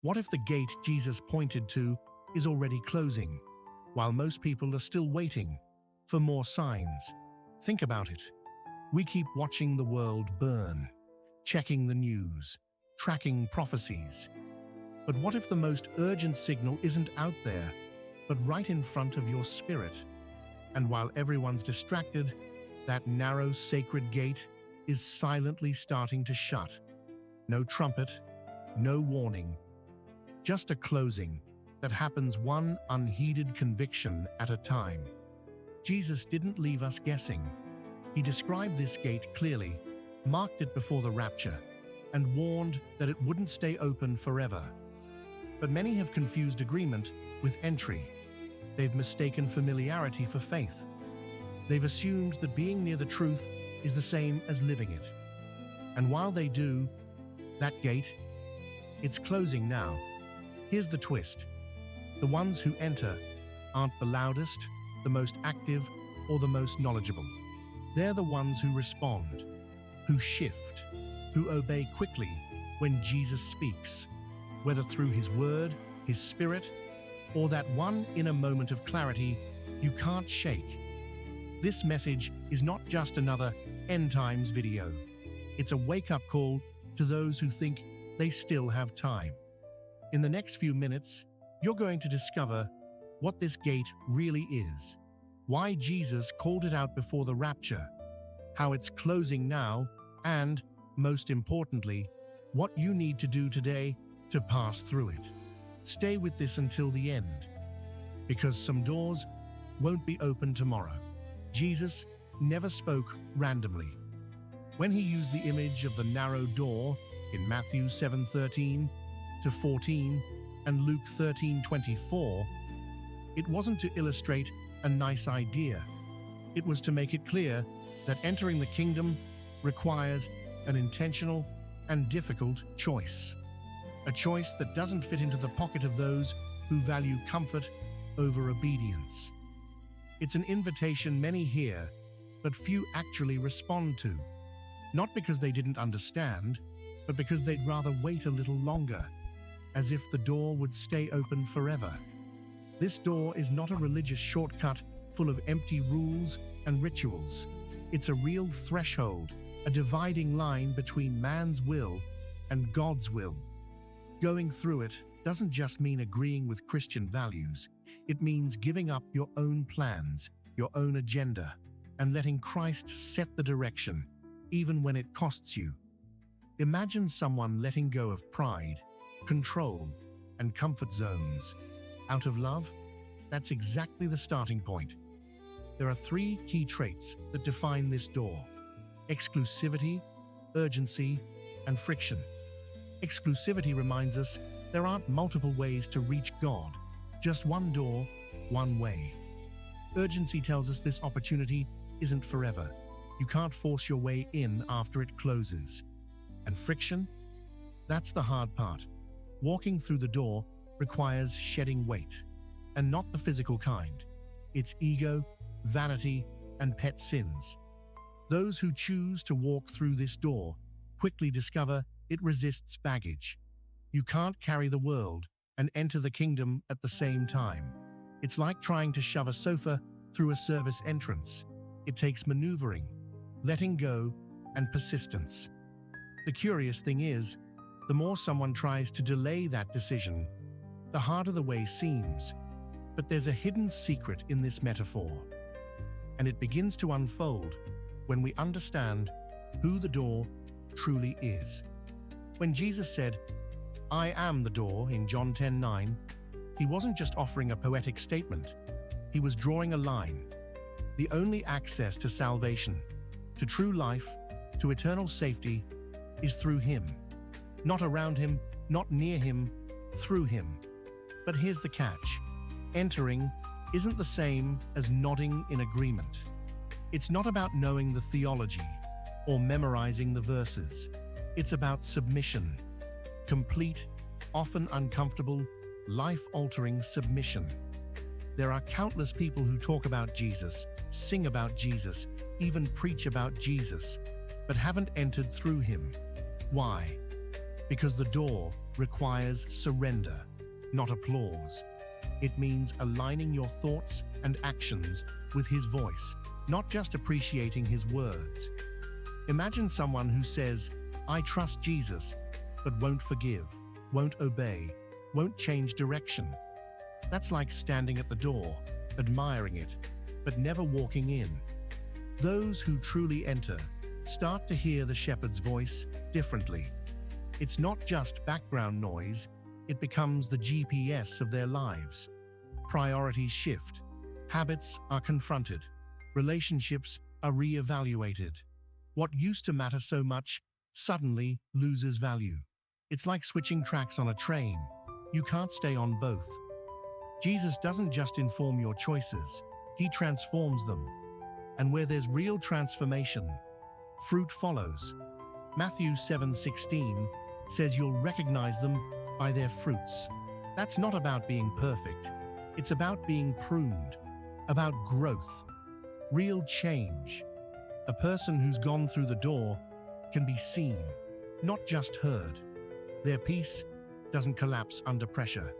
What if the gate Jesus pointed to is already closing, while most people are still waiting for more signs? Think about it. We keep watching the world burn, checking the news, tracking prophecies. But what if the most urgent signal isn't out there, but right in front of your spirit? And while everyone's distracted, that narrow sacred gate is silently starting to shut. No trumpet, no warning, just a closing that happens one unheeded conviction at a time. Jesus didn't leave us guessing. He described this gate clearly, marked it before the rapture, and warned that it wouldn't stay open forever. But many have confused agreement with entry. They've mistaken familiarity for faith. They've assumed that being near the truth is the same as living it. And while they do, that gate, it's closing now. Here's the twist. The ones who enter aren't the loudest, the most active, or the most knowledgeable. They're the ones who respond, who shift, who obey quickly when Jesus speaks, whether through his word, his spirit, or that one inner moment of clarity you can't shake. This message is not just another end times video. It's a wake-up call to those who think they still have time. In the next few minutes, you're going to discover what this gate really is, why Jesus called it out before the rapture, how it's closing now, and, most importantly, what you need to do today to pass through it. Stay with this until the end, because some doors won't be open tomorrow. Jesus never spoke randomly. When he used the image of the narrow door in Matthew 7:13 to 14 and Luke 13:24, it wasn't to illustrate a nice idea. It was to make it clear that entering the kingdom requires an intentional and difficult choice. A choice that doesn't fit into the pocket of those who value comfort over obedience. It's an invitation many hear, but few actually respond to. Not because they didn't understand, but because they'd rather wait a little longer, as if the door would stay open forever. This door is not a religious shortcut full of empty rules and rituals. It's a real threshold, a dividing line between man's will and God's will. Going through it doesn't just mean agreeing with Christian values. It means giving up your own plans, your own agenda, and letting Christ set the direction, even when it costs you. Imagine someone letting go of pride, control, and comfort zones. Out of love, that's exactly the starting point. There are three key traits that define this door: exclusivity, urgency, and friction. Exclusivity reminds us there aren't multiple ways to reach God, just one door, one way. Urgency tells us this opportunity isn't forever. You can't force your way in after it closes. And friction? That's the hard part. Walking through the door requires shedding weight, and not the physical kind. It's ego, vanity, and pet sins. Those who choose to walk through this door quickly discover it resists baggage. You can't carry the world and enter the kingdom at the same time. It's like trying to shove a sofa through a service entrance. It takes maneuvering, letting go, and persistence. The curious thing is, the more someone tries to delay that decision, the harder the way seems. But there's a hidden secret in this metaphor, and it begins to unfold when we understand who the door truly is. When Jesus said, "I am the door," in John 10:9, he wasn't just offering a poetic statement. He was drawing a line. The only access to salvation, to true life, to eternal safety, is through him. Not around him, not near him, through him. But here's the catch. Entering isn't the same as nodding in agreement. It's not about knowing the theology or memorizing the verses. It's about submission. Complete, often uncomfortable, life-altering submission. There are countless people who talk about Jesus, sing about Jesus, even preach about Jesus, but haven't entered through him. Why? Because the door requires surrender, not applause. It means aligning your thoughts and actions with His voice, not just appreciating His words. Imagine someone who says, "I trust Jesus," but won't forgive, won't obey, won't change direction. That's like standing at the door, admiring it, but never walking in. Those who truly enter start to hear the shepherd's voice differently. It's not just background noise, it becomes the GPS of their lives. Priorities shift, habits are confronted, relationships are re-evaluated. What used to matter so much suddenly loses value. It's like switching tracks on a train. You can't stay on both. Jesus doesn't just inform your choices, He transforms them. And where there's real transformation, fruit follows. Matthew 7:16 says you'll recognize them by their fruits. That's not about being perfect. It's about being pruned, about growth, real change. A person who's gone through the door can be seen, not just heard. Their peace doesn't collapse under pressure.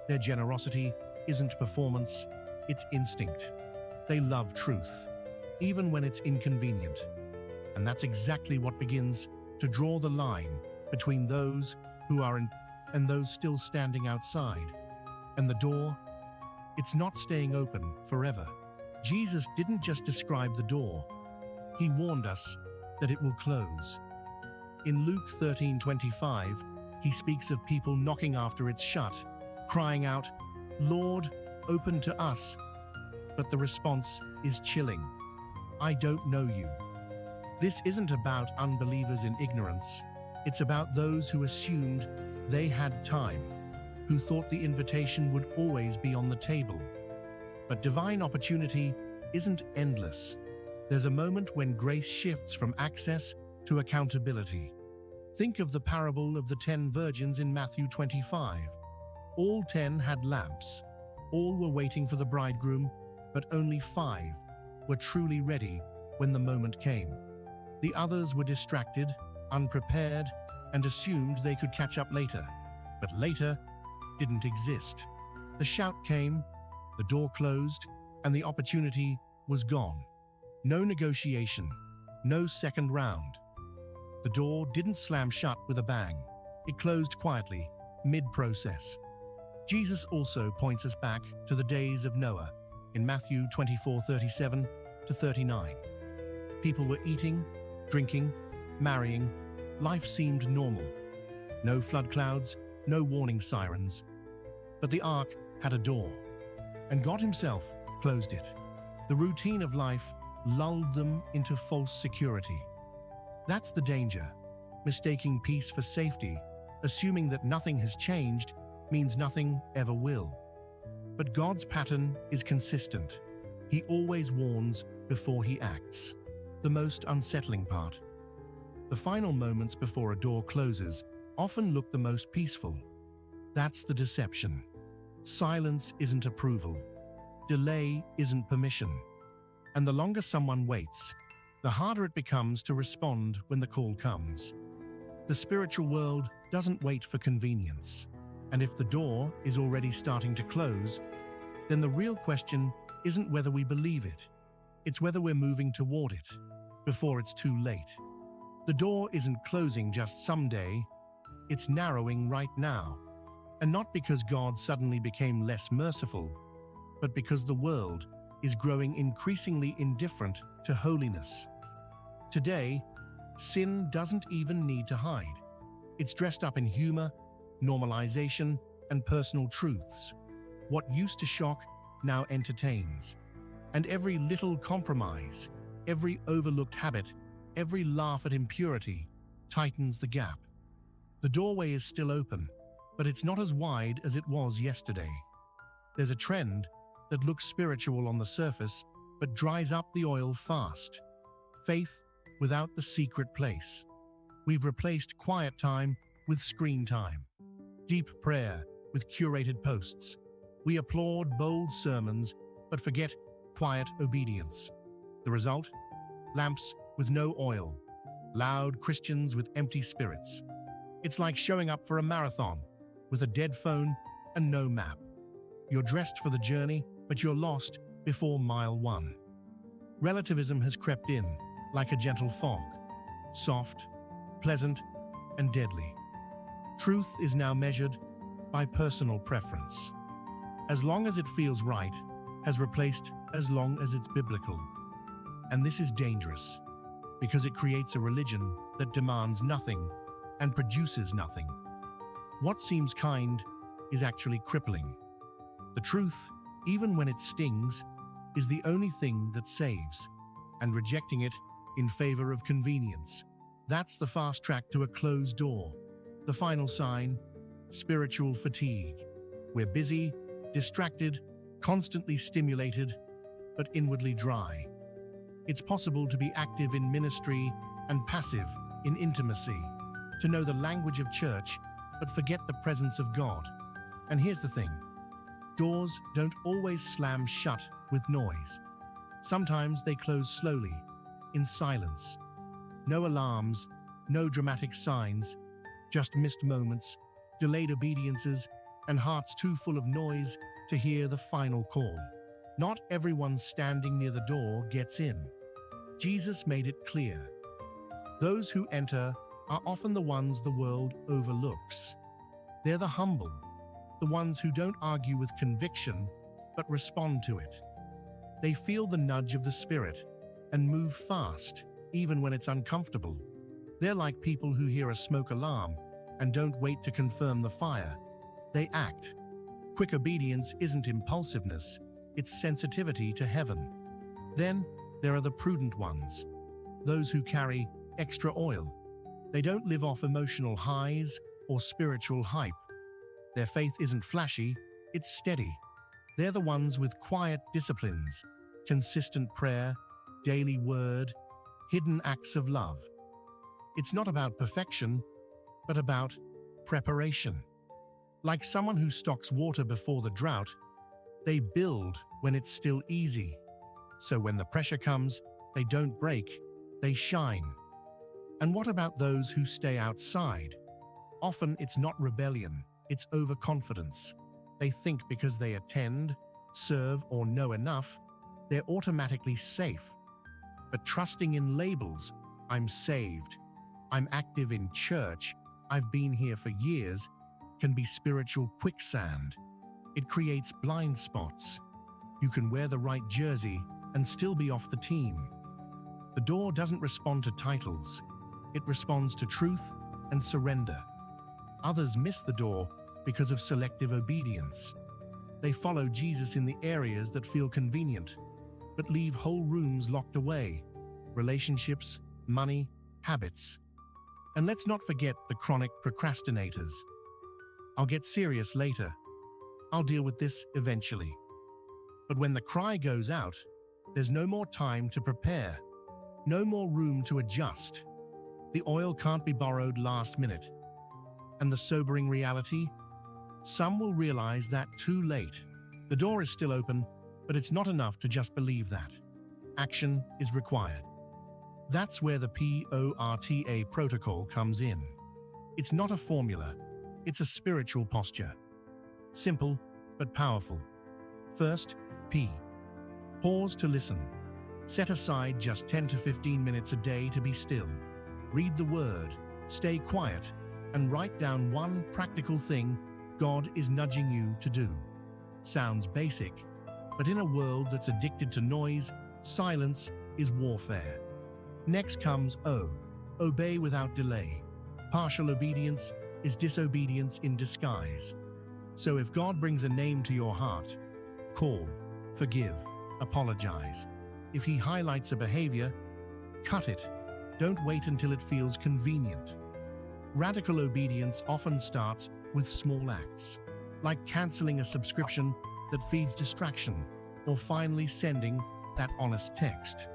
Their generosity isn't performance, it's instinct. They love truth, even when it's inconvenient. And that's exactly what begins to draw the line between those who are in and those still standing outside. And the door, it's not staying open forever. Jesus didn't just describe the door, He warned us that it will close. In Luke 13:25, He speaks of people knocking after it's shut, crying out, "Lord, open to us." But the response is chilling. "I don't know you." This isn't about unbelievers in ignorance. It's about those who assumed they had time, who thought the invitation would always be on the table. But divine opportunity isn't endless. There's a moment when grace shifts from access to accountability. Think of the parable of the 10 virgins in Matthew 25. All 10 had lamps. All were waiting for the bridegroom, but only 5 were truly ready when the moment came. The others were distracted, unprepared, and assumed they could catch up later. But later didn't exist. The shout came, the door closed, and the opportunity was gone. No negotiation, no second round. The door didn't slam shut with a bang. It closed quietly, mid-process. Jesus also points us back to the days of Noah in Matthew 24:37 to 39. People were eating, drinking, marrying. Life seemed normal. No flood clouds, no warning sirens. But the ark had a door, and God Himself closed it. The routine of life lulled them into false security. That's the danger. Mistaking peace for safety, assuming that nothing has changed, means nothing ever will. But God's pattern is consistent. He always warns before He acts. The most unsettling part. The final moments before a door closes often look the most peaceful. That's the deception. Silence isn't approval. Delay isn't permission. And the longer someone waits, the harder it becomes to respond when the call comes. The spiritual world doesn't wait for convenience. And if the door is already starting to close, then the real question isn't whether we believe it. It's whether we're moving toward it before it's too late. The door isn't closing just someday, it's narrowing right now. And not because God suddenly became less merciful, but because the world is growing increasingly indifferent to holiness. Today, sin doesn't even need to hide. It's dressed up in humor, normalization, and personal truths. What used to shock now entertains. And every little compromise, every overlooked habit, every laugh at impurity tightens the gap. The doorway is still open, but it's not as wide as it was yesterday. There's a trend that looks spiritual on the surface, but dries up the oil fast. Faith without the secret place. We've replaced quiet time with screen time. Deep prayer with curated posts. We applaud bold sermons, but forget quiet obedience. The result? Lamps with no oil. Loud Christians with empty spirits. It's like showing up for a marathon with a dead phone and no map. You're dressed for the journey, but you're lost before mile 1. Relativism has crept in like a gentle fog, soft, pleasant, and deadly. Truth is now measured by personal preference. As long as it feels right has replaced as long as it's biblical. And this is dangerous because it creates a religion that demands nothing and produces nothing. What seems kind is actually crippling. The truth, even when it stings, is the only thing that saves, and rejecting it in favor of convenience. That's the fast track to a closed door. The final sign, spiritual fatigue. We're busy, distracted, constantly stimulated, but inwardly dry. It's possible to be active in ministry and passive in intimacy, to know the language of church, but forget the presence of God. And here's the thing. Doors don't always slam shut with noise. Sometimes they close slowly, in silence. No alarms, no dramatic signs, just missed moments, delayed obediences, and hearts too full of noise to hear the final call. Not everyone standing near the door gets in. Jesus made it clear. Those who enter are often the ones the world overlooks. They're the humble, the ones who don't argue with conviction, but respond to it. They feel the nudge of the Spirit and move fast, even when it's uncomfortable. They're like people who hear a smoke alarm and don't wait to confirm the fire. They act. Quick obedience isn't impulsiveness, it's sensitivity to heaven. Then there are the prudent ones, those who carry extra oil. They don't live off emotional highs or spiritual hype. Their faith isn't flashy, it's steady. They're the ones with quiet disciplines, consistent prayer, daily word, hidden acts of love. It's not about perfection, but about preparation. Like someone who stocks water before the drought, they build when it's still easy. So when the pressure comes, they don't break, they shine. And what about those who stay outside? Often it's not rebellion, it's overconfidence. They think because they attend, serve, or know enough, they're automatically safe. But trusting in labels, I'm saved, I'm active in church, I've been here for years, can be spiritual quicksand. It creates blind spots. You can wear the right jersey and still be off the team. The door doesn't respond to titles. It responds to truth and surrender. Others miss the door because of selective obedience. They follow Jesus in the areas that feel convenient, but leave whole rooms locked away. Relationships, money, habits. And let's not forget the chronic procrastinators. I'll get serious later. I'll deal with this eventually. But when the cry goes out, there's no more time to prepare, no more room to adjust. The oil can't be borrowed last minute. And the sobering reality? Some will realize that too late. The door is still open, but it's not enough to just believe that. Action is required. That's where the PORTA protocol comes in. It's not a formula, it's a spiritual posture. Simple, but powerful. First, P. Pause to listen. Set aside just 10 to 15 minutes a day to be still. Read the Word, stay quiet, and write down one practical thing God is nudging you to do. Sounds basic, but in a world that's addicted to noise, silence is warfare. Next comes O. Obey without delay. Partial obedience is disobedience in disguise. So if God brings a name to your heart, call, forgive, apologize. If He highlights a behavior, cut it. Don't wait until it feels convenient. Radical obedience often starts with small acts, like canceling a subscription that feeds distraction, or finally sending that honest text.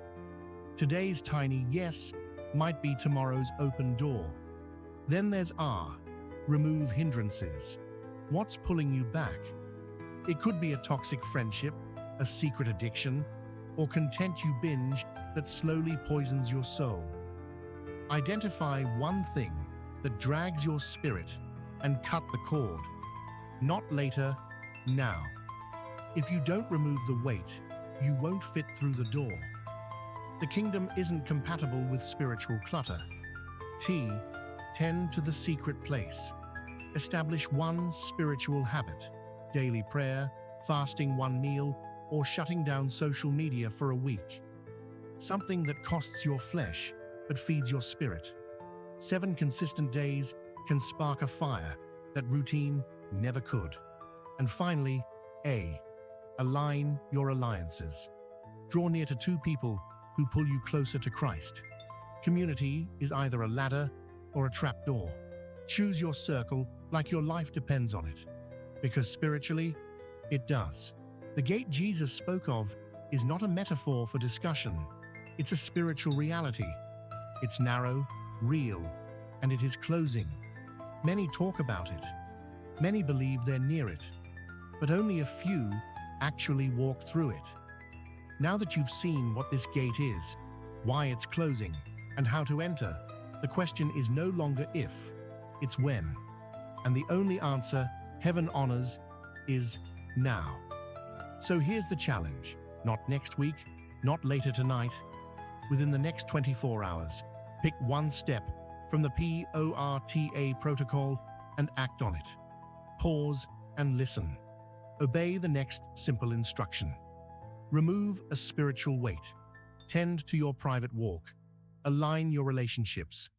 Today's tiny yes might be tomorrow's open door. Then there's R. Remove hindrances. What's pulling you back? It could be a toxic friendship, a secret addiction, or content you binge that slowly poisons your soul. Identify one thing that drags your spirit, and cut the cord. Not later, now. If you don't remove the weight, you won't fit through the door. The kingdom isn't compatible with spiritual clutter. Tend to the secret place. Establish one spiritual habit: daily prayer, fasting one meal, or shutting down social media for a week. Something that costs your flesh, but feeds your spirit. 7 consistent days can spark a fire that routine never could. And finally, align your alliances. Draw near to 2 people who pull you closer to Christ. Community is either a ladder or a trapdoor. Choose your circle like your life depends on it, because spiritually, it does. The gate Jesus spoke of is not a metaphor for discussion. It's a spiritual reality. It's narrow, real, and it is closing. Many talk about it. Many believe they're near it, but only a few actually walk through it. Now that you've seen what this gate is, why it's closing, and how to enter, the question is no longer if, it's when. And the only answer heaven honors is now. So here's the challenge. Not next week, not later tonight. Within the next 24 hours, pick one step from the PORTA protocol and act on it. Pause and listen. Obey the next simple instruction. Remove a spiritual weight. Tend to your private walk. Align your relationships.